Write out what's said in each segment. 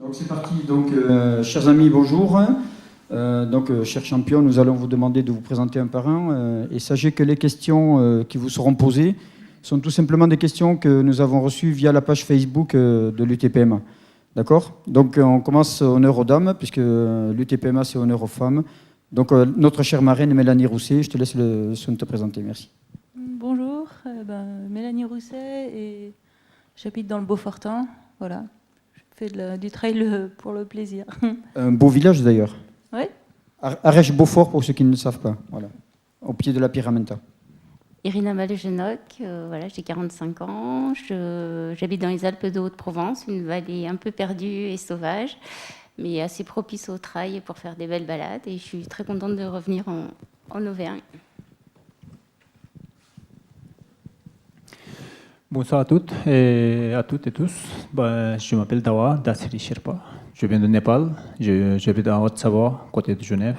Donc c'est parti. Donc, chers amis, bonjour. Chers champions, nous allons vous demander de vous présenter un par un. Et sachez que les questions qui vous seront posées sont tout simplement des questions que nous avons reçues via la page Facebook de l'UTPMA. D'accord? Donc on commence honneur aux dames, puisque l'UTPMA c'est honneur aux femmes. Donc notre chère marraine Mélanie Rousset, je te laisse le soin de te présenter. Merci. Bonjour, Mélanie Rousset et j'habite dans le Beaufortin. Voilà. Je fais du trail pour le plaisir. Un beau village d'ailleurs. Oui. Arèche-Beaufort pour ceux qui ne le savent pas. Voilà. Au pied de la Pyramenta. Irina Malejenoc, voilà, j'ai 45 ans, j'habite dans les Alpes de Haute-Provence, une vallée un peu perdue et sauvage, mais assez propice au trail pour faire des belles balades. Et je suis très contente de revenir en Auvergne. Bonsoir à toutes et tous. Je m'appelle Dawa Dasiri Sherpa. Je viens de Népal. J'habite en Haute-Savoie, côté de Genève.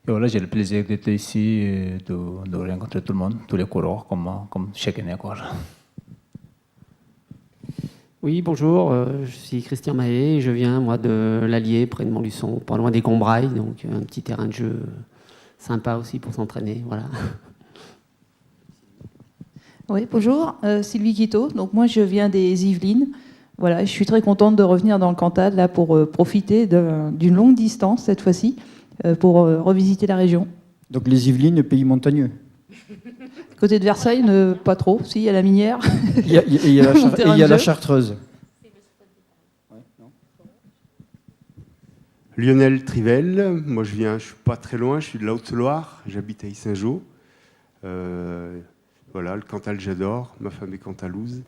Et voilà, j'ai le plaisir d'être ici et de rencontrer tout le monde, tous les coureurs, comme chaque année. Oui, bonjour, je suis Christian Mahé, je viens moi de l'Allier, près de Montluçon, pas loin des Combrailles, donc un petit terrain de jeu sympa aussi pour s'entraîner, voilà. Oui, bonjour, Sylvie Quito. Donc moi je viens des Yvelines. Voilà, je suis très contente de revenir dans le Cantal là pour profiter d'une longue distance cette fois-ci pour revisiter la région. Donc les Yvelines, pays montagneux. Côté de Versailles, pas trop. Si, il y a la Minière. Il y a la Chartreuse. Lionel Trivel, moi je suis pas très loin, je suis de la Haute-Loire, j'habite à Yssingeaux. Voilà, le Cantal j'adore, ma femme est cantalouse.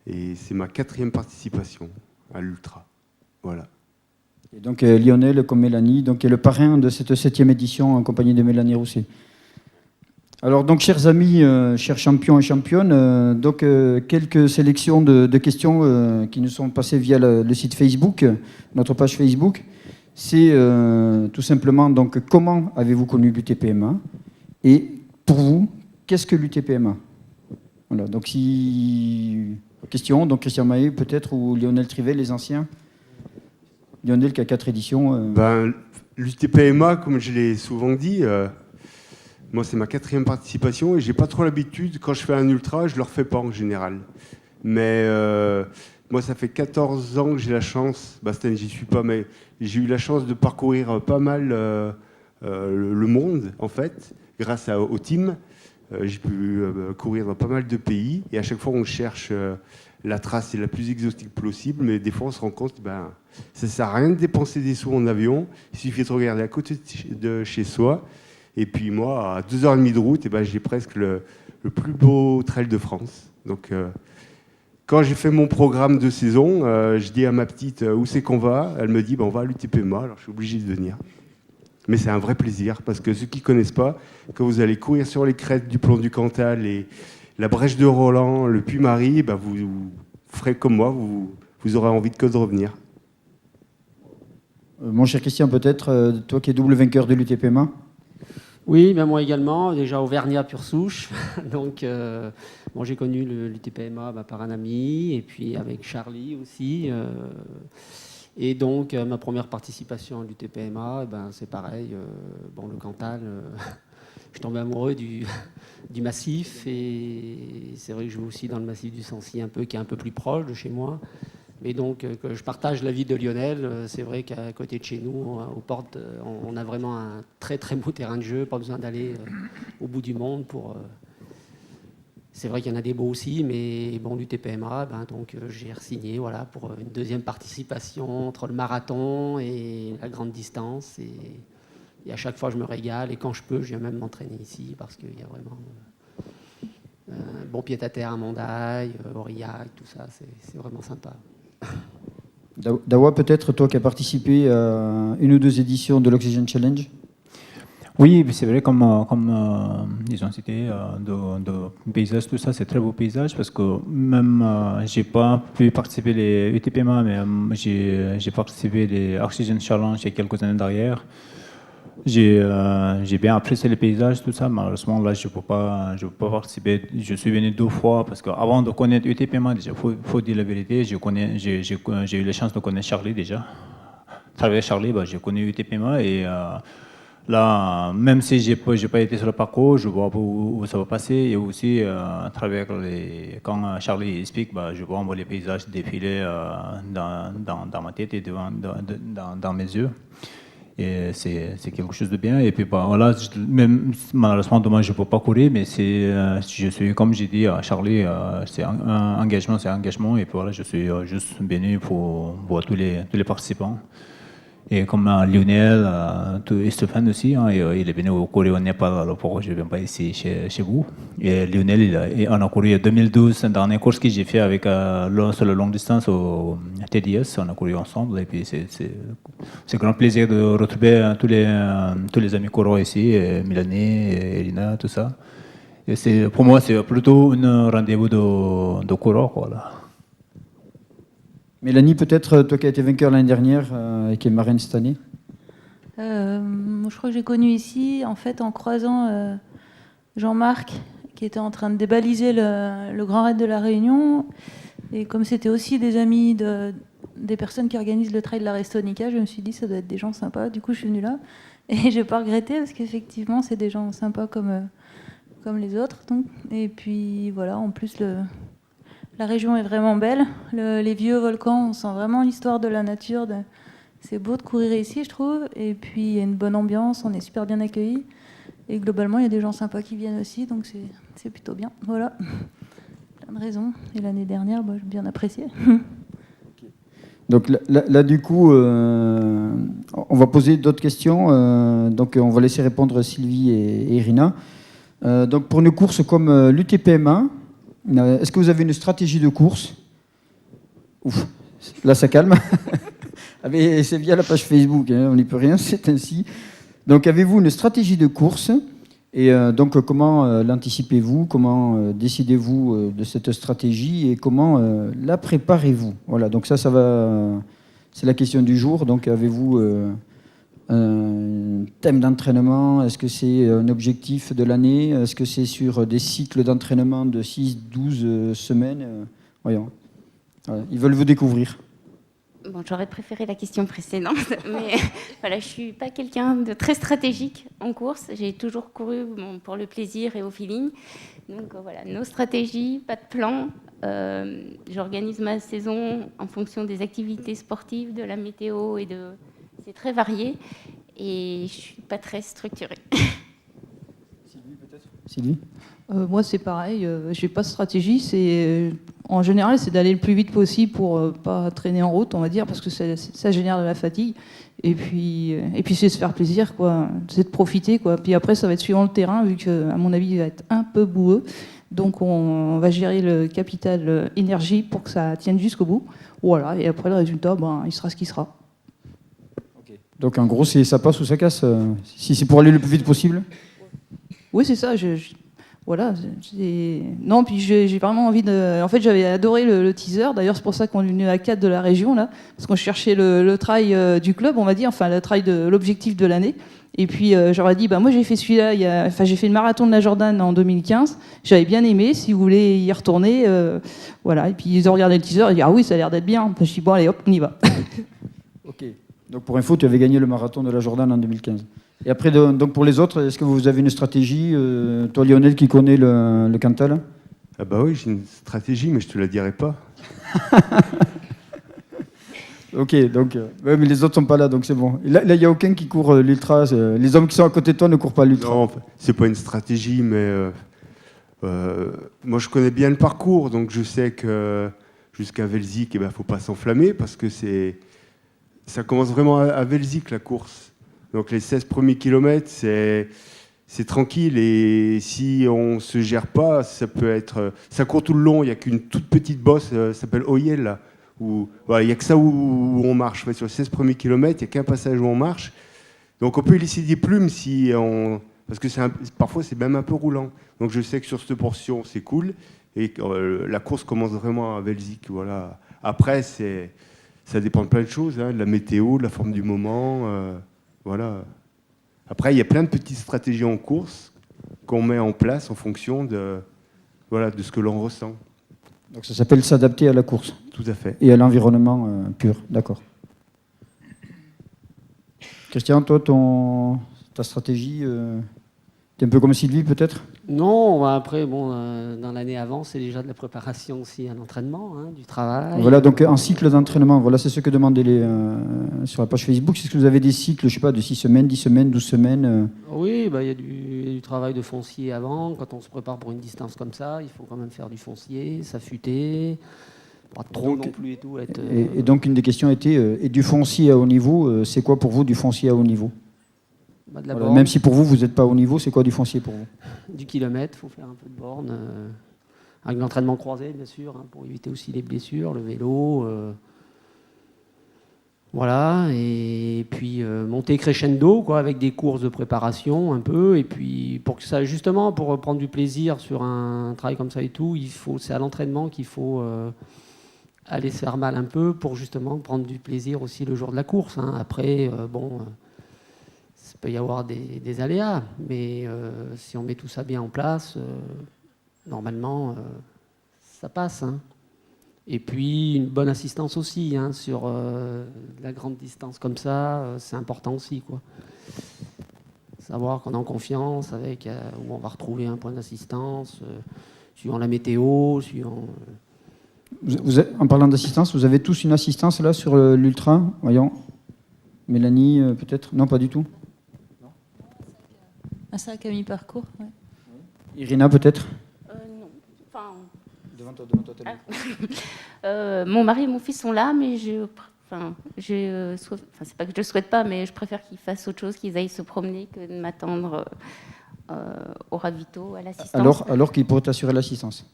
Et c'est ma 4e participation à l'Ultra. Voilà. Et donc Lionel, comme Mélanie, donc, est le parrain de cette 7e édition en compagnie de Mélanie Rousset. Alors, donc, chers amis, chers champions et championnes, quelques sélections de questions qui nous sont passées via le site Facebook, notre page Facebook. C'est tout simplement, donc, comment avez-vous connu l'UTPMA? Et pour vous, qu'est-ce que l'UTPMA? Voilà, donc, question, donc Christian Mahé peut-être, ou Lionel Trivel, les anciens. Lionel qui a 4 éditions. L'UTPMA, comme je l'ai souvent dit, moi c'est ma 4e participation et j'ai pas trop l'habitude, quand je fais un ultra, je le refais pas en général. Mais moi ça fait 14 ans que j'ai la chance, cette année j'y suis pas, mais j'ai eu la chance de parcourir pas mal le monde en fait, grâce au team. J'ai pu courir dans pas mal de pays et à chaque fois on cherche la trace la plus exotique possible, mais des fois on se rend compte ça sert à rien de dépenser des sous en avion, il suffit de regarder à côté de chez soi. Et puis moi, à 2h30 de route, j'ai presque le plus beau trail de France. Donc quand j'ai fait mon programme de saison, je dis à ma petite où c'est qu'on va, elle me dit on va à l'UTPMA, alors je suis obligé de venir. Mais c'est un vrai plaisir, parce que ceux qui ne connaissent pas, quand vous allez courir sur les crêtes du Plomb du Cantal, et la Brèche de Roland, le Puy-Marie, vous ferez comme moi, vous aurez envie de revenir. Mon cher Christian, peut-être, toi qui es double vainqueur de l'UTPMA? Oui, moi également, déjà Auvergnat pure souche. Donc, j'ai connu l'UTPMA par un ami, et puis avec Charlie aussi. Et donc, ma première participation à l'UTPMA, c'est pareil. Le Cantal, je suis tombé amoureux du massif. Et c'est vrai que je vais aussi dans le massif du Sancy, qui est un peu plus proche de chez moi. Mais donc, que je partage l'avis de Lionel. C'est vrai qu'à côté de chez nous, aux portes, on a vraiment un très très beau terrain de jeu. Pas besoin d'aller au bout du monde pour. C'est vrai qu'il y en a des beaux aussi, mais l'UTPMA, donc j'ai re-signé pour une 2e participation entre le marathon et la grande distance. Et à chaque fois, je me régale. Et quand je peux, je viens même m'entraîner ici parce qu'il y a vraiment un bon pied-à-terre à Mondaille, Aurillac, tout ça. C'est vraiment sympa. Dawa, peut-être, toi qui as participé à 1 ou 2 éditions de l'Oxygen Challenge? Oui, c'est vrai, comme ils ont cité, de paysages, tout ça, c'est très beau paysage parce que même, j'ai pas pu participer les UTPMA, mais j'ai participé les Oxygen Challenge il y a quelques années derrière. J'ai bien apprécié les paysages, tout ça. Malheureusement, là, je peux pas participer. Je suis venu 2 fois parce qu'avant de connaître UTPMA, déjà, faut dire la vérité, j'ai eu la chance de connaître Charlie déjà. À travers Charlie, j'ai connu UTPMA et là, même si j'ai pas été sur le parcours, je vois où ça va passer. Et aussi, à travers quand Charlie explique, je vois les paysages défiler dans ma tête et dans mes yeux. Et c'est quelque chose de bien. Et puis voilà, même malheureusement demain je peux pas courir, mais je suis, comme j'ai dit à Charlie, c'est un engagement, c'est un engagement. Et puis voilà, je suis juste venu pour voir tous les participants. Et comme Lionel et Stéphane aussi, hein, il est venu courir au Népal, alors pourquoi je ne viens pas ici chez vous. Et Lionel, on a couru en 2012, dans une course que j'ai fait avec, sur la longue distance au TDS, on a couru ensemble. Et puis c'est un grand plaisir de retrouver tous les amis coureurs ici, Mélanie, Elina, tout ça. Et pour moi, c'est plutôt un rendez-vous de coureurs, quoi, là. Mélanie, peut-être, toi qui as été vainqueur l'année dernière et qui est marraine cette année. Je crois que j'ai connu ici, en fait, en croisant Jean-Marc, qui était en train de débaliser le Grand Raid de la Réunion. Et comme c'était aussi des amis des personnes qui organisent le trail de la Restonica, je me suis dit, ça doit être des gens sympas. Du coup, je suis venue là. Et je n'ai pas regretté, parce qu'effectivement, c'est des gens sympas comme les autres. Donc. Et puis, voilà, en plus, la région est vraiment belle. Les vieux volcans, on sent vraiment l'histoire de la nature. C'est beau de courir ici, je trouve. Et puis, il y a une bonne ambiance, on est super bien accueillis. Et globalement, il y a des gens sympas qui viennent aussi, donc c'est plutôt bien. Voilà. Plein de raisons. Et l'année dernière, j'ai bien apprécié. Donc là, du coup, on va poser d'autres questions. Donc, on va laisser répondre Sylvie et Irina. Donc, pour une course comme l'UTPMA, est-ce que vous avez une stratégie de course? Ouf, là ça calme. C'est via la page Facebook, hein, on n'y peut rien, c'est ainsi. Donc avez-vous une stratégie de course? Et donc comment l'anticipez-vous? Comment décidez-vous de cette stratégie? Et comment la préparez-vous? Voilà, donc ça va... c'est la question du jour. Donc avez-vous un thème d'entraînement? Est-ce que c'est un objectif de l'année? Est-ce que c'est sur des cycles d'entraînement de 6-12 semaines? Voyons. Voilà. Ils veulent vous découvrir. Bon, j'aurais préféré la question précédente, mais voilà, je ne suis pas quelqu'un de très stratégique en course. J'ai toujours couru pour le plaisir et au feeling. Donc voilà, nos stratégies, pas de plan. J'organise ma saison en fonction des activités sportives, de la météo c'est très varié et je ne suis pas très structurée. Sylvie, peut-être? Sylvie? Moi, c'est pareil. Je n'ai pas de stratégie. En général, c'est d'aller le plus vite possible pour ne pas traîner en route, on va dire, parce que ça génère de la fatigue. Et puis c'est se faire plaisir, quoi. C'est de profiter, quoi. Puis après, ça va être suivant le terrain, vu qu'à mon avis, il va être un peu boueux. Donc, on va gérer le capital énergie pour que ça tienne jusqu'au bout. Voilà. Et après, le résultat, il sera ce qu'il sera. Donc en gros, ça passe ou ça casse, si c'est pour aller le plus vite possible? Oui, c'est ça. Voilà. Non, puis j'ai vraiment envie de... En fait, j'avais adoré le teaser. D'ailleurs, c'est pour ça qu'on est venu à 4 de la région, là. Parce qu'on cherchait le trail du club, on va dire. Enfin, le trail de l'objectif de l'année. Et puis, j'aurais dit, moi, j'ai fait celui-là. J'ai fait le marathon de la Jordan en 2015. J'avais bien aimé. Si vous voulez y retourner, voilà. Et puis, ils ont regardé le teaser. Ils ont dit, ah oui, ça a l'air d'être bien. Je dis, bon, allez, hop, on y va. Ok. Donc pour info, tu avais gagné le marathon de la Jordan en 2015. Et après, donc pour les autres, est-ce que vous avez une stratégie? Toi, Lionel, qui connais le Cantal? Ah bah oui, j'ai une stratégie, mais je te la dirai pas. Ok, donc ouais, mais les autres sont pas là, donc c'est bon. Là, il n'y a aucun qui court l'ultra. Les hommes qui sont à côté de toi ne courent pas l'ultra. Non, c'est pas une stratégie, mais moi je connais bien le parcours, donc je sais que jusqu'à Velzic, faut pas s'enflammer parce que ça commence vraiment à Velzic, la course. Donc les 16 premiers kilomètres, c'est tranquille. Et si on ne se gère pas, ça peut être... Ça court tout le long, il n'y a qu'une toute petite bosse, ça s'appelle Oyel, là. Voilà, il n'y a que ça où on marche. Sur les 16 premiers kilomètres, il n'y a qu'un passage où on marche. Donc on peut y laisser des plumes parce que parfois c'est même un peu roulant. Donc je sais que sur cette portion, c'est cool. Et la course commence vraiment à Velzic. Voilà. Après, ça dépend de plein de choses, hein, de la météo, de la forme du moment, voilà. Après, il y a plein de petites stratégies en course qu'on met en place en fonction de ce que l'on ressent. Donc ça s'appelle s'adapter à la course Tout à fait. et à l'environnement pur. D'accord. Christian, toi, ta stratégie, t'es un peu comme Sylvie peut-être? Non, bah après, bon, dans l'année avant, c'est déjà de la préparation aussi à l'entraînement, hein, du travail. Voilà, donc en cycle d'entraînement, voilà, c'est ce que demandaient sur la page Facebook. C'est ce que vous avez des cycles, je sais pas, de 6 semaines, 10 semaines, 12 semaines Oui, bah, il y a du travail de foncier avant. Quand on se prépare pour une distance comme ça, il faut quand même faire du foncier, s'affûter, pas trop Donc, non plus et tout. Être, et donc une des questions était, et du foncier à haut niveau, c'est quoi pour vous du foncier à haut niveau? bah, de la Voilà, borne, même si pour vous, vous n'êtes pas haut niveau, c'est quoi du foncier pour vous? du kilomètre, il faut faire un peu de borne. Avec l'entraînement croisé, bien sûr, hein, pour éviter aussi les blessures, le vélo. Voilà, et puis monter crescendo, quoi, avec des courses de préparation un peu. Et puis, pour que ça, justement, pour prendre du plaisir sur un travail comme ça et tout, c'est à l'entraînement qu'il faut aller se faire mal un peu pour justement prendre du plaisir aussi le jour de la course, hein. Après, il peut y avoir des aléas, mais si on met tout ça bien en place, normalement, ça passe, hein. Et puis une bonne assistance aussi, hein, sur la grande distance comme ça, c'est important aussi, quoi. Savoir qu'on est en confiance avec où on va retrouver un point d'assistance, suivant la météo, suivant. En parlant d'assistance, vous avez tous une assistance là sur l'ultra? Voyons. Mélanie, peut-être? Non, pas du tout. Un sac à mi-parcours, ouais. Irina, peut-être? Non. Enfin, Devant toi, mon mari et mon fils sont là, mais c'est pas que je souhaite pas, mais je préfère qu'ils fassent autre chose, qu'ils aillent se promener que de m'attendre au ravito, à l'assistance. Alors qu'ils pourraient assurer l'assistance.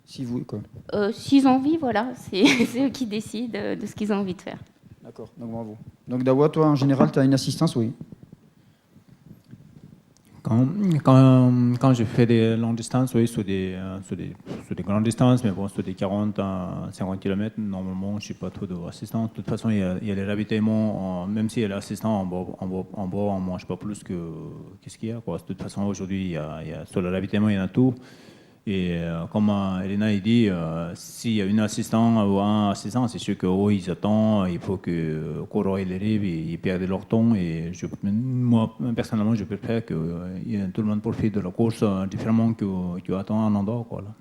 Si vous, quoi. S'ils ont envie, voilà, c'est eux qui décident de ce qu'ils ont envie de faire. D'accord, donc bravo. Donc Dawa, toi, en général, tu as une assistance, oui? Quand je fais des longues distances, oui, sur des grandes distances, mais bon, sur des 40 à 50 km, normalement, je n'ai pas trop d'assistance. De toute façon, il y a les ravitaillements, même s'il y a l'assistant, en bas, on ne mange pas plus que qu'est-ce qu'il y a, quoi. De toute façon, aujourd'hui, sur le ravitaillement, il y en a tout. Et comme Elena a dit, s'il y a une assistante ou un assistant, c'est sûr qu'eux, ils attendent, il faut que coureurs ils arrivent, ils perdent leur temps. Et moi, personnellement, je préfère que tout le monde profite de la course différemment que attendre un endroit, quoi, là.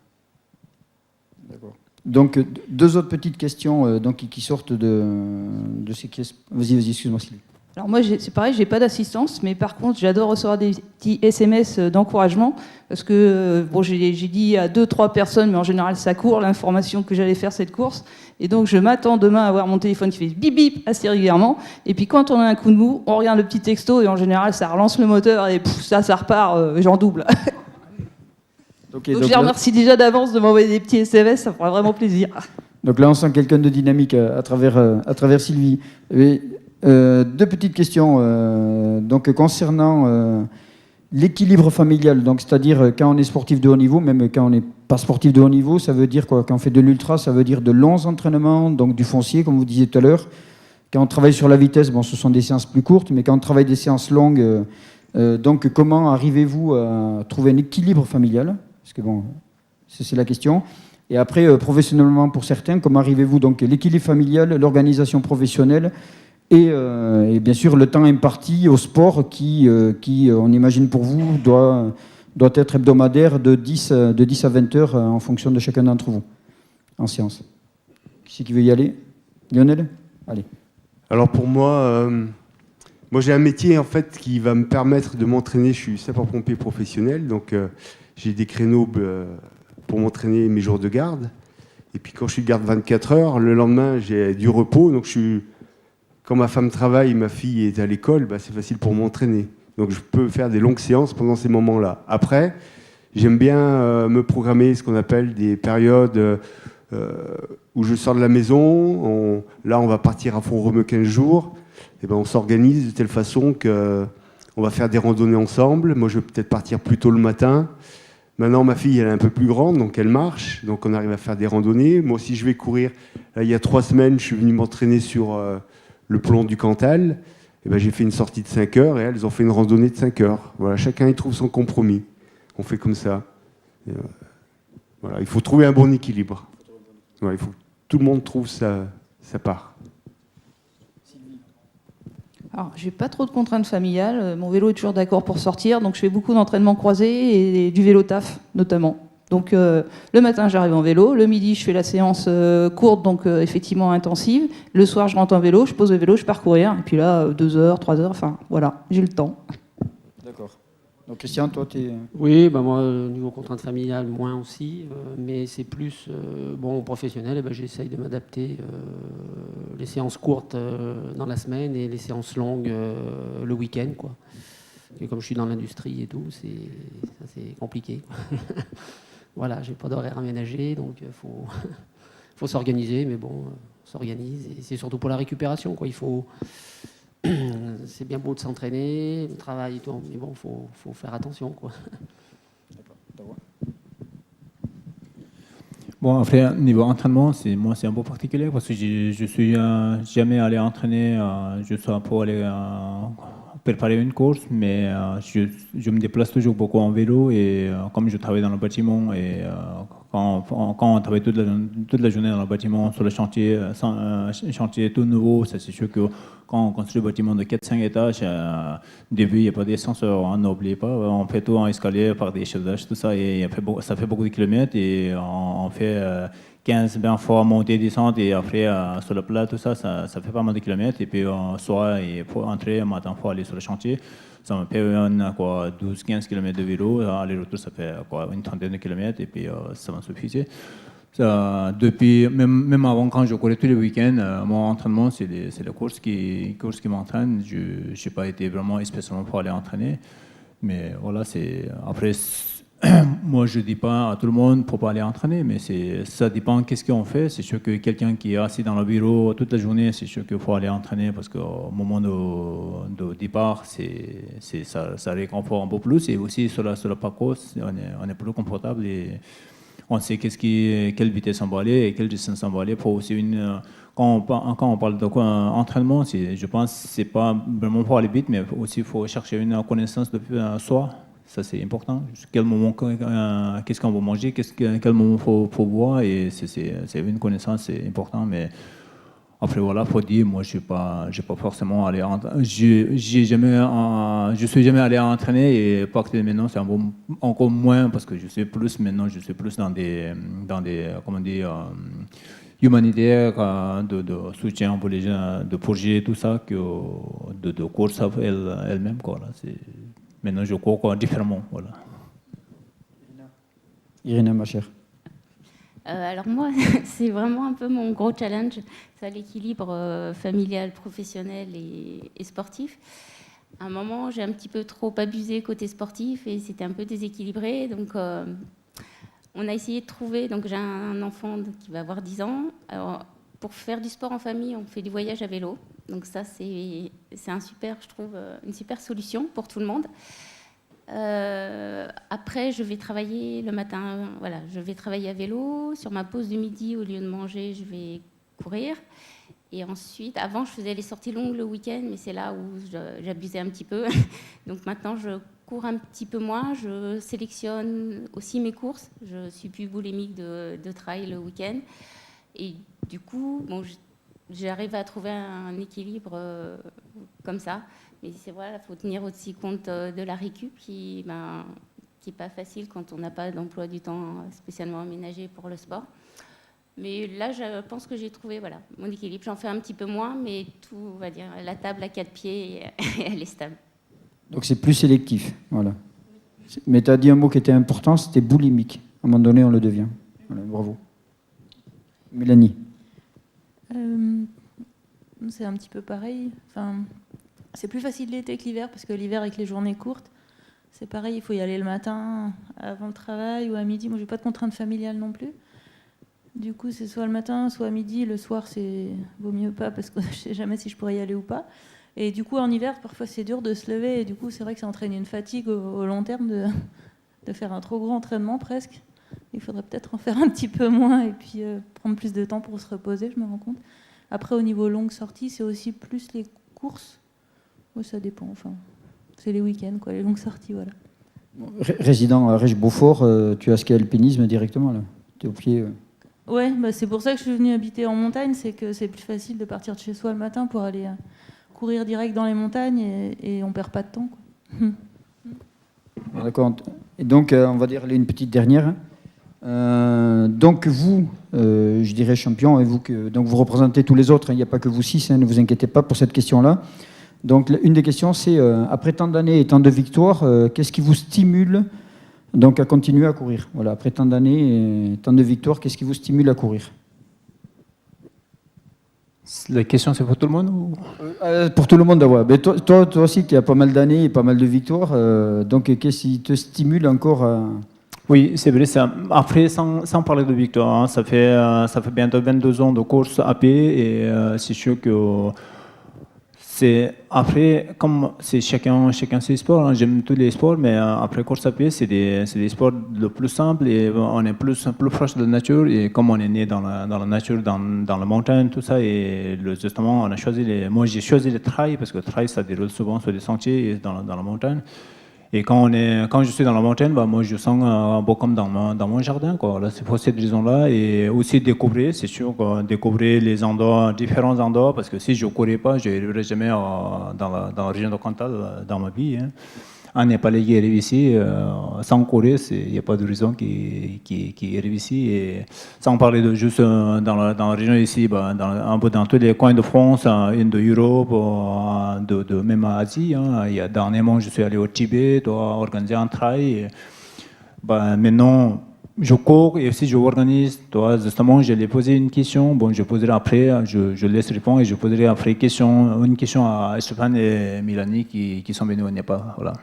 D'accord. Donc, deux autres petites questions qui sortent de ces questions. Vas-y, excuse-moi, Sylvie. Alors moi, c'est pareil, j'ai pas d'assistance, mais par contre, j'adore recevoir des petits SMS d'encouragement, parce que j'ai dit à 2-3 personnes, mais en général, ça court l'information que j'allais faire cette course, et donc je m'attends demain à avoir mon téléphone qui fait bip bip assez régulièrement, et puis quand on a un coup de mou, on regarde le petit texto, et en général, ça relance le moteur, et ça repart, j'en double. Donc je les remercie déjà d'avance de m'envoyer des petits SMS, ça me fera vraiment plaisir. Donc là, on sent quelqu'un de dynamique à travers Sylvie. Deux petites questions concernant l'équilibre familial. Donc, c'est-à-dire quand on est sportif de haut niveau, même quand on n'est pas sportif de haut niveau, ça veut dire quoi? Quand on fait de l'ultra, ça veut dire de longs entraînements, donc du foncier, comme vous disiez tout à l'heure. Quand on travaille sur la vitesse, ce sont des séances plus courtes, mais quand on travaille des séances longues, donc comment arrivez-vous à trouver un équilibre familial? Parce que c'est la question. Et après, professionnellement pour certains, comment arrivez-vous donc l'équilibre familial, l'organisation professionnelle et bien sûr le temps imparti au sport qui on imagine pour vous, doit être hebdomadaire de 10 à 20 heures en fonction de chacun d'entre vous, en séance. Qui c'est qui veut y aller? Lionel? Allez. Alors pour moi, j'ai un métier en fait qui va me permettre de m'entraîner. Je suis sapeur-pompier professionnel, donc j'ai des créneaux pour m'entraîner mes jours de garde. Et puis quand je suis de garde 24 heures, le lendemain j'ai du repos, donc quand ma femme travaille, ma fille est à l'école, c'est facile pour m'entraîner. Donc je peux faire des longues séances pendant ces moments-là. Après, j'aime bien me programmer ce qu'on appelle des périodes où je sors de la maison. Là, on va partir à Font-Romeu 15 jours. Et on s'organise de telle façon qu'on va faire des randonnées ensemble. Moi, je vais peut-être partir plus tôt le matin. Maintenant, ma fille, elle est un peu plus grande, donc elle marche. Donc on arrive à faire des randonnées. Moi aussi, je vais courir. Là, il y a 3 semaines, je suis venu m'entraîner sur le plan du Cantal. Et ben, j'ai fait une sortie de 5 heures et elles ont fait une randonnée de 5 heures. Voilà, chacun y trouve son compromis. On fait comme ça. Et, voilà, il faut trouver un bon équilibre. Voilà, il faut que tout le monde trouve sa part. Alors, j'ai pas trop de contraintes familiales. Mon vélo est toujours d'accord pour sortir, donc je fais beaucoup d'entraînements croisés et du vélo taf notamment. Donc le matin, j'arrive en vélo. Le midi, je fais la séance courte, donc effectivement intensive. Le soir, je rentre en vélo, je pose le vélo, je pars courir. Et puis là, 2 heures, 3 heures, enfin voilà, j'ai le temps. D'accord. Donc Christian, toi, tu es... Oui, bah moi, au niveau contrainte familiale, moins aussi. Mais c'est plus, bon, professionnel, j'essaye de m'adapter les séances courtes dans la semaine et les séances longues le week-end, quoi. Et comme je suis dans l'industrie et tout, c'est compliqué, quoi. Voilà, j'ai pas d'horaire aménagé, donc faut s'organiser, mais bon, on s'organise. Et c'est surtout pour la récupération, quoi. C'est bien beau de s'entraîner, le travail et tout, mais bon, faut faire attention, quoi. Bon, après, niveau entraînement, moi, c'est un peu particulier parce que je suis jamais allé entraîner juste pour aller préparer une course, mais je me déplace toujours beaucoup en vélo et comme je travaille dans le bâtiment et quand on travaille toute la journée dans le bâtiment sur le chantier, un chantier tout nouveau, ça c'est sûr que quand on construit un bâtiment de 4-5 étages, au début il n'y a pas d'ascenseur, hein, n'oubliez pas, on fait tout en escalier par des échafaudages, tout ça, et ça fait beaucoup de kilomètres et on fait 15-20 fois montée, descente et après sur le plat, tout ça, ça fait pas mal de kilomètres. Et puis soit il faut entrer, matin, il faut aller sur le chantier. Ça me fait 12-15 km de vélo. Aller-retour, ça fait une trentaine de kilomètres et puis ça m'a suffi. Depuis, même avant, quand je courais tous les week-ends, mon entraînement, c'est la course qui m'entraîne. Je n'ai pas été vraiment spécialement pour aller entraîner. Mais voilà, après, moi, je ne dis pas à tout le monde pour pas aller entraîner, mais ça dépend qu'est-ce qu'on fait. C'est sûr que quelqu'un qui est assis dans le bureau toute la journée, c'est sûr qu'il faut aller entraîner parce qu'au moment de départ, ça réconfort un peu plus. Et aussi sur le parcours, on est plus confortable et on sait quelle vitesse on va aller et quelle distance on va aller. Pour aussi quand on parle d'entraînement, je pense que ce n'est pas vraiment pour aller vite, mais aussi il faut chercher une connaissance de soi. Ça, c'est important. Quel moment, qu'est-ce qu'on va manger, quel moment il faut boire, et c'est une connaissance, c'est important. Mais après, voilà, il faut dire, moi, je n'ai pas forcément allé je suis jamais allé entraîner, et pas que maintenant, c'est encore moins, parce que je suis plus dans des comment dire, humanitaires, de soutien pour les gens, de projets, tout ça, que de course elle-même, quoi. Là, maintenant, je cours différemment. Voilà. Irina, ma chère. Alors moi, c'est vraiment un peu mon gros challenge, c'est l'équilibre familial, professionnel et sportif. À un moment, j'ai un petit peu trop abusé côté sportif et c'était un peu déséquilibré. Donc, on a essayé de trouver. Donc, j'ai un enfant qui va avoir 10 ans. Alors, pour faire du sport en famille, on fait du voyage à vélo. Donc ça, c'est je trouve, une super solution pour tout le monde. Après, je vais travailler le matin. Voilà, je vais travailler à vélo. Sur ma pause du midi, au lieu de manger, je vais courir. Et ensuite, avant, je faisais les sorties longues le week-end, mais c'est là où j'abusais un petit peu. Donc maintenant, je cours un petit peu moins. Je sélectionne aussi mes courses. Je suis plus boulimique de trail le week-end. Et du coup, bon, j'arrive à trouver un équilibre comme ça. Mais c'est vrai, il faut tenir aussi compte de la récup qui n'est pas facile quand on n'a pas d'emploi du temps spécialement aménagé pour le sport. Mais là, je pense que j'ai trouvé mon équilibre. J'en fais un petit peu moins, mais tout, on va dire, la table à 4 pieds, elle est stable. Donc c'est plus sélectif, voilà. Mais tu as dit un mot qui était important, c'était boulimique. À un moment donné, on le devient. Voilà, bravo. Mélanie. C'est un petit peu pareil. Enfin, c'est plus facile l'été que l'hiver, parce que l'hiver, avec les journées courtes, c'est pareil, il faut y aller le matin, avant le travail, ou à midi. Moi, j'ai pas de contraintes familiales non plus. Du coup, c'est soit le matin, soit à midi. Le soir, vaut mieux pas, parce que je sais jamais si je pourrais y aller ou pas. Et du coup, en hiver, parfois, c'est dur de se lever. Et du coup, c'est vrai que ça entraîne une fatigue au long terme de faire un trop gros entraînement, presque. Il faudrait peut-être en faire un petit peu moins et puis prendre plus de temps pour se reposer, je me rends compte. Après, au niveau longue sortie, c'est aussi plus les courses Oui, ça dépend. Enfin, c'est les week-ends, quoi, les longues sorties, voilà. Résident à Rèche-Beaufort, tu as ski alpinisme directement, là. Tu es au pied. Ouais, bah, c'est pour ça que je suis venue habiter en montagne, c'est que c'est plus facile de partir de chez soi le matin pour aller courir direct dans les montagnes et on perd pas de temps, quoi. D'accord. Et donc, on va dire une petite dernière. Donc, vous, je dirais champion, et vous, donc vous représentez tous les autres, hein, il n'y a pas que vous 6, hein, ne vous inquiétez pas pour cette question-là. Donc, une des questions, c'est, après tant d'années et tant de victoires, qu'est-ce qui vous stimule donc, à continuer à courir? Voilà, après tant d'années et tant de victoires, qu'est-ce qui vous stimule à courir? La question, c'est pour tout le monde ou... Pour tout le monde, ouais. Mais toi aussi, qui as pas mal d'années et pas mal de victoires, donc qu'est-ce qui te stimule encore à... Oui, c'est vrai. Après, sans parler de victoire, hein, ça fait bientôt 22 ans de course à pied et c'est sûr que après, comme c'est chacun ses sports, hein, j'aime tous les sports, mais après course à pied, c'est des sports le plus simples et on est plus proche de la nature et comme on est né dans la nature, dans la montagne, tout ça, et justement, on a choisi moi j'ai choisi le trail parce que le trail, ça déroule souvent sur des sentiers et dans la montagne. Et quand je suis dans la montagne, bah, moi je sens un peu comme dans mon jardin, quoi. Là, c'est pour cette raison-là. Et aussi découvrir, c'est sûr, quoi, découvrir les endroits, différents endroits, parce que si je ne courais pas, je n'arriverais jamais dans la région de Cantal dans ma vie. Hein. Un Népalais qui arrive ici, sans courir, il n'y a pas de raison qui arrive ici. Et sans parler de juste dans la région ici, bah, un peu dans tous les coins de France, de Europe, même en Asie. Hein. Dernièrement, je suis allé au Tibet, organiser un trail. Bah, maintenant, je cours et aussi je organise. Justement, je lui posé une question. Bon, je poserai après, je laisse répondre et je poserai après une question à Stéphane et Mélanie qui sont venus au Népal. Voilà.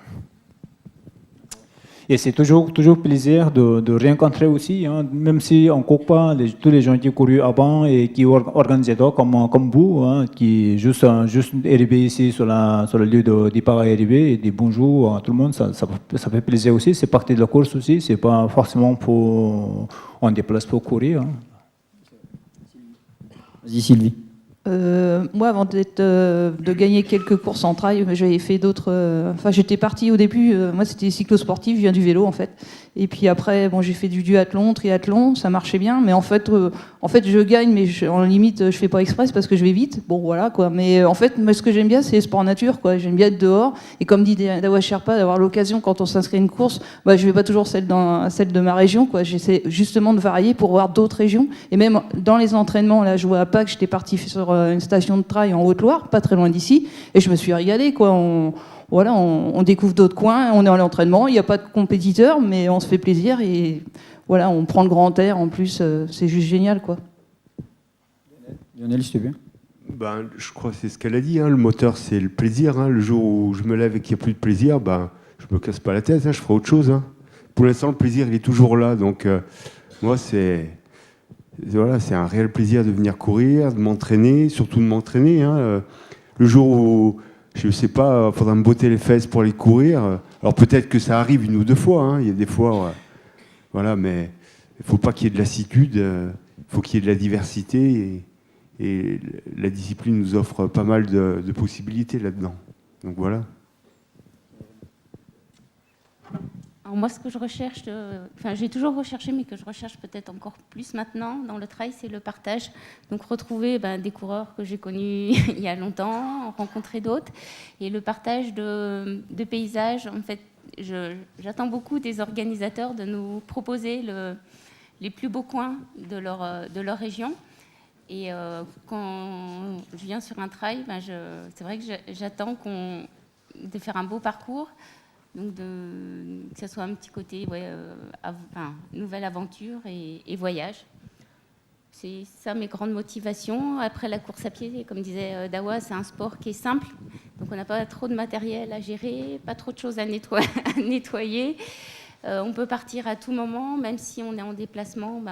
Et c'est toujours plaisir de rencontrer aussi, hein, même si on ne court pas, tous les gens qui ont couru avant et qui organisaient comme vous, hein, qui juste arrivés ici sur le lieu de départ et arrivé et des bonjour à tout le monde, ça fait plaisir aussi. C'est partie de la course aussi, c'est pas forcément on déplace pour courir. Hein. Vas-y Sylvie. Moi, avant de gagner quelques courses en trail, j'avais fait d'autres. Enfin, j'étais partie au début. Moi, c'était cyclo-sportif, je viens du vélo en fait. Et puis après, bon, j'ai fait du duathlon, triathlon, ça marchait bien. Mais en fait, je gagne, mais en limite, je fais pas express parce que je vais vite. Bon, voilà quoi. Mais en fait, moi, ce que j'aime bien, c'est les sports nature, quoi. J'aime bien être dehors. Et comme dit Dawa Sherpa, d'avoir l'occasion quand on s'inscrit à une course, bah, je vais pas toujours celle de ma région, quoi. J'essaie justement de varier pour voir d'autres régions. Et même dans les entraînements, là, je vois à Pâques, j'étais partie sur une station de trail en Haute-Loire, pas très loin d'ici, et je me suis régalée, quoi. On découvre d'autres coins, on est en entraînement, il n'y a pas de compétiteurs, mais on se fait plaisir et voilà, on prend le grand air en plus, c'est juste génial, quoi. Lionel, s'il te plaît. Ben, je crois que c'est ce qu'elle a dit, hein, le moteur c'est le plaisir. Hein. Le jour où je me lève et qu'il n'y a plus de plaisir, ben, je me casse pas la tête, hein, je ferai autre chose. Hein. Pour l'instant, le plaisir il est toujours là, donc moi c'est un réel plaisir de venir courir, de m'entraîner, surtout de m'entraîner. Hein. Le jour où, je ne sais pas, il faudra me botter les fesses pour aller courir. Alors peut-être que ça arrive une ou deux fois. Hein. Il y a des fois, voilà, mais il ne faut pas qu'il y ait de lassitude. Il faut qu'il y ait de la diversité. Et la discipline nous offre pas mal de possibilités là-dedans. Donc voilà. Alors moi, ce que je recherche, j'ai toujours recherché, mais que je recherche peut-être encore plus maintenant dans le trail, c'est le partage. Donc retrouver des coureurs que j'ai connus il y a longtemps, rencontrer d'autres, et le partage de paysages. En fait, j'attends beaucoup des organisateurs de nous proposer les plus beaux coins de leur région. Et quand je viens sur un trail, c'est vrai que j'attends de faire un beau parcours. Donc que ce soit un petit côté nouvelle aventure et voyage. C'est ça mes grandes motivations. Après la course à pied, comme disait Dawa, c'est un sport qui est simple. Donc on n'a pas trop de matériel à gérer, pas trop de choses à nettoyer. On peut partir à tout moment, même si on est en déplacement, on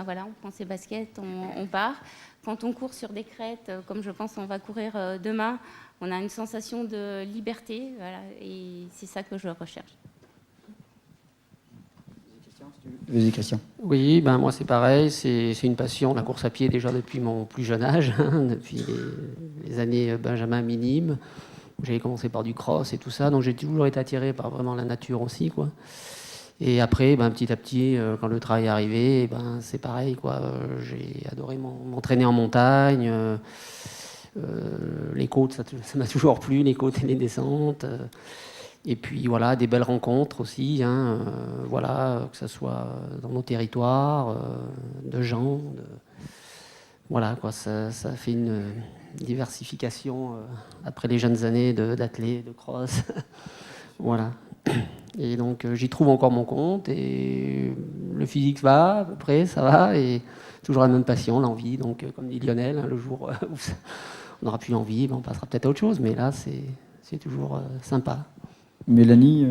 prend ses baskets, on part. Quand on court sur des crêtes, comme je pense on va courir demain, on a une sensation de liberté, voilà, et c'est ça que je recherche. Vas-y, Christian. Oui, moi c'est pareil, c'est une passion, la course à pied déjà depuis mon plus jeune âge, depuis les années Benjamin minime. J'avais commencé par du cross et tout ça, donc j'ai toujours été attiré par vraiment la nature aussi, quoi. Et après, petit à petit, quand le travail est arrivé, c'est pareil, quoi. J'ai adoré m'entraîner en montagne. Les côtes, ça m'a toujours plu, les côtes et les descentes. Et puis voilà, des belles rencontres aussi, voilà, que ce soit dans nos territoires, de gens. Voilà, quoi, ça fait une diversification après les jeunes années d'athlètes, de cross. Voilà. Et donc j'y trouve encore mon compte et le physique va, à peu près, ça va, et toujours la même passion, l'envie. Donc comme dit Lionel, le jour où on n'aura plus l'envie, on passera peut-être à autre chose, mais là c'est toujours sympa. Mélanie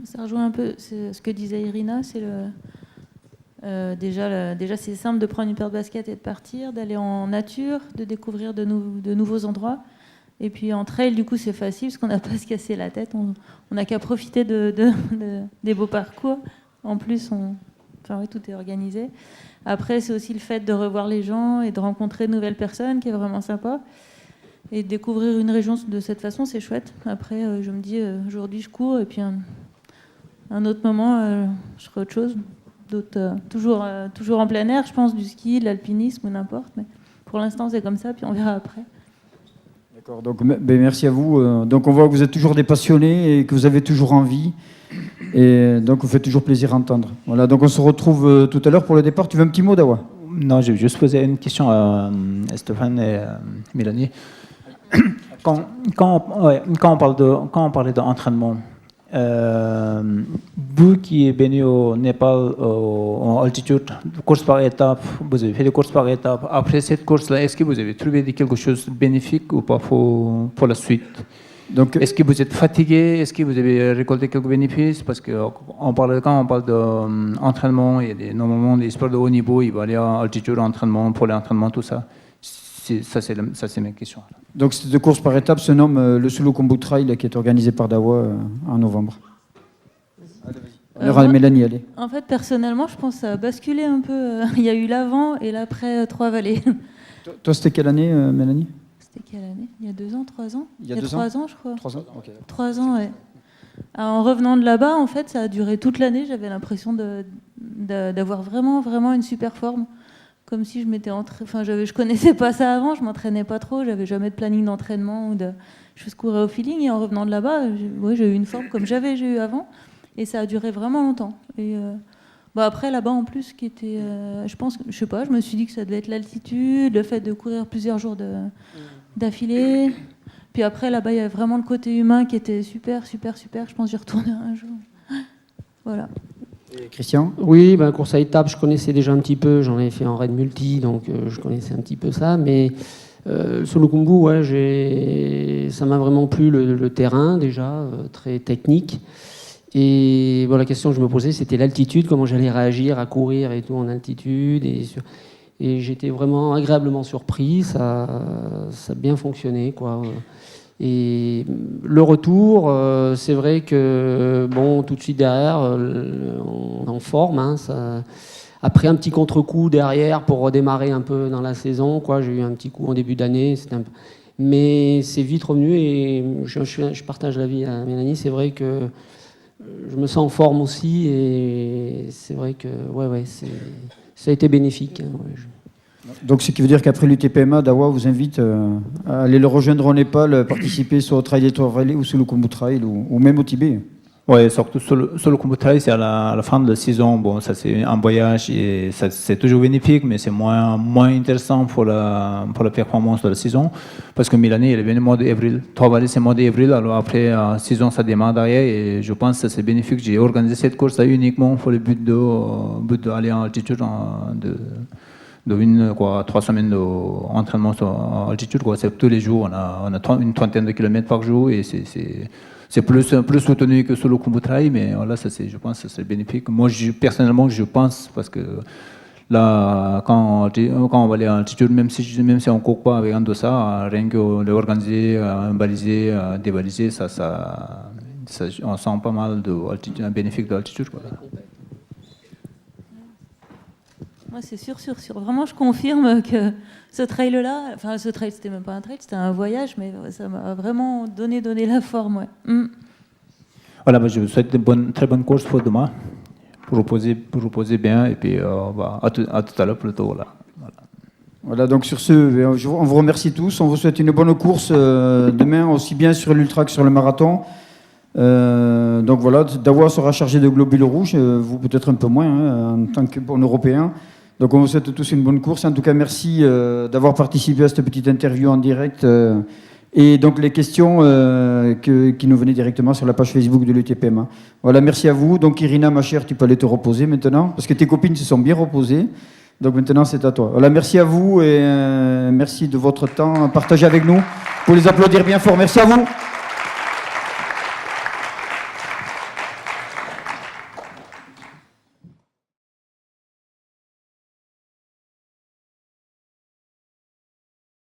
Ça rejoint un peu ce que disait Irina, c'est déjà c'est simple de prendre une paire de baskets et de partir, d'aller en nature, de découvrir de nouveaux endroits. Et puis en trail, du coup, c'est facile parce qu'on n'a pas à se casser la tête. On n'a qu'à profiter des beaux parcours. En plus, tout est organisé. Après, c'est aussi le fait de revoir les gens et de rencontrer de nouvelles personnes qui est vraiment sympa. Et de découvrir une région de cette façon, c'est chouette. Après, je me dis, aujourd'hui, je cours. Et puis un autre moment, je ferai autre chose. Toujours en plein air, je pense, du ski, de l'alpinisme ou n'importe. Mais pour l'instant, c'est comme ça. Puis on verra après. D'accord, donc merci à vous. Donc on voit que vous êtes toujours des passionnés et que vous avez toujours envie. Et donc vous faites toujours plaisir à entendre. Voilà, donc on se retrouve tout à l'heure pour le départ. Tu veux un petit mot, Dawa? Non, je vais juste poser une question à Stéphane et Mélanie. Quand on parlait d'entraînement, vous qui êtes venu au Népal en altitude, course par étape, vous avez fait des courses par étape. Après cette course-là, est-ce que vous avez trouvé quelque chose de bénéfique ou pas pour la suite? Donc, est-ce que vous êtes fatigué? Est-ce que vous avez récolté quelques bénéfices? Parce que quand on parle d'entraînement, il y a normalement des sports de haut niveau, il va aller à altitude, entraînement, pour l'entraînement, tout ça. Ça, c'est ma question. Donc, cette course par étape se nomme le Sulukhumbu Trail, qui est organisé par Dawa en novembre. Alors, Mélanie, allez. En fait, personnellement, je pense que ça a basculé un peu. Il y a eu l'avant et l'après Trois-Vallées. Toi, c'était quelle année, Mélanie? C'était quelle année? Il y a 2 ans, 3 ans? Il y a 3 ans, je crois. 3 ans, ok. 3 ans, ouais. Alors, en revenant de là-bas, en fait, ça a duré toute l'année. J'avais l'impression d'avoir vraiment une super forme. Comme si je m'étais je connaissais pas ça avant, je m'entraînais pas trop, j'avais jamais de planning d'entraînement ou je courais au feeling, et en revenant de là-bas, j'ai eu une forme comme j'ai eu avant, et ça a duré vraiment longtemps. Et après là-bas en plus, qui était, je me suis dit que ça devait être l'altitude, le fait de courir plusieurs jours d'affilée. Puis après là-bas, il y a vraiment le côté humain qui était super. Je pense que j'y retournerai un jour. Voilà. Christian? Oui, course à étapes, je connaissais déjà un petit peu, j'en ai fait en raid multi, donc je connaissais un petit peu ça, mais Sulukhumbu, ouais, ça m'a vraiment plu le terrain déjà, très technique. Et la question que je me posais, c'était l'altitude, comment j'allais réagir à courir et tout en altitude. Et j'étais vraiment agréablement surpris, ça a bien fonctionné, quoi. Et le retour, c'est vrai que tout de suite derrière, on est en forme. Après un petit contre-coup derrière pour redémarrer un peu dans la saison, quoi. J'ai eu un petit coup en début d'année, mais c'est vite revenu et je partage l'avis à Mélanie. C'est vrai que je me sens en forme aussi et c'est vrai que ça a été bénéfique. Donc, ce qui veut dire qu'après l'UTPMA, Dawa vous invite à aller le rejoindre au Népal, participer soit au Trail des Trois-Vallées ou Sulukhumbu Trail ou même au Tibet. Oui, surtout sur le Sulukhumbu Trail, c'est à la fin de la saison. Bon, ça c'est un voyage et c'est toujours bénéfique, mais c'est moins intéressant pour la performance de la saison. Parce que Mélanie, elle est venue au mois d'avril. Trois-Vallées, c'est le mois d'avril. Alors après, la saison, ça démarre derrière et je pense que c'est bénéfique. J'ai organisé cette course-là uniquement pour le but d'aller en altitude, de 3 semaines d'entraînement en altitude. C'est tous les jours, on a une trentaine de kilomètres par jour et c'est plus soutenu que sur le Sulukhumbu Trail, mais voilà, je pense que c'est bénéfique. Moi, personnellement, je pense, parce que là, quand on va aller en altitude, même si on ne court pas avec un dossard, rien que l'organiser, baliser, dévaliser, on sent pas mal un bénéfique de l'altitude. Moi, c'est sûr. Vraiment, je confirme que ce trail-là, enfin, ce trail, c'était même pas un trail, c'était un voyage, mais ça m'a vraiment donné la forme, ouais. Voilà, je vous souhaite une très bonne course pour demain, pour reposer bien, et puis à tout à l'heure plutôt. Voilà, donc sur ce, on vous remercie tous. On vous souhaite une bonne course demain, aussi bien sur l'ultra que sur le marathon. Donc voilà, Dawa sera chargé de globules rouges, vous peut-être un peu moins, en tant que bon Européen. Donc on vous souhaite tous une bonne course. En tout cas, merci d'avoir participé à cette petite interview en direct. Et donc les questions qui nous venaient directement sur la page Facebook de l'UTPMA. Voilà, merci à vous. Donc Irina, ma chère, tu peux aller te reposer maintenant, parce que tes copines se sont bien reposées. Donc maintenant, c'est à toi. Voilà, merci à vous et merci de votre temps partagé avec nous. Pour les applaudir bien fort. Merci à vous.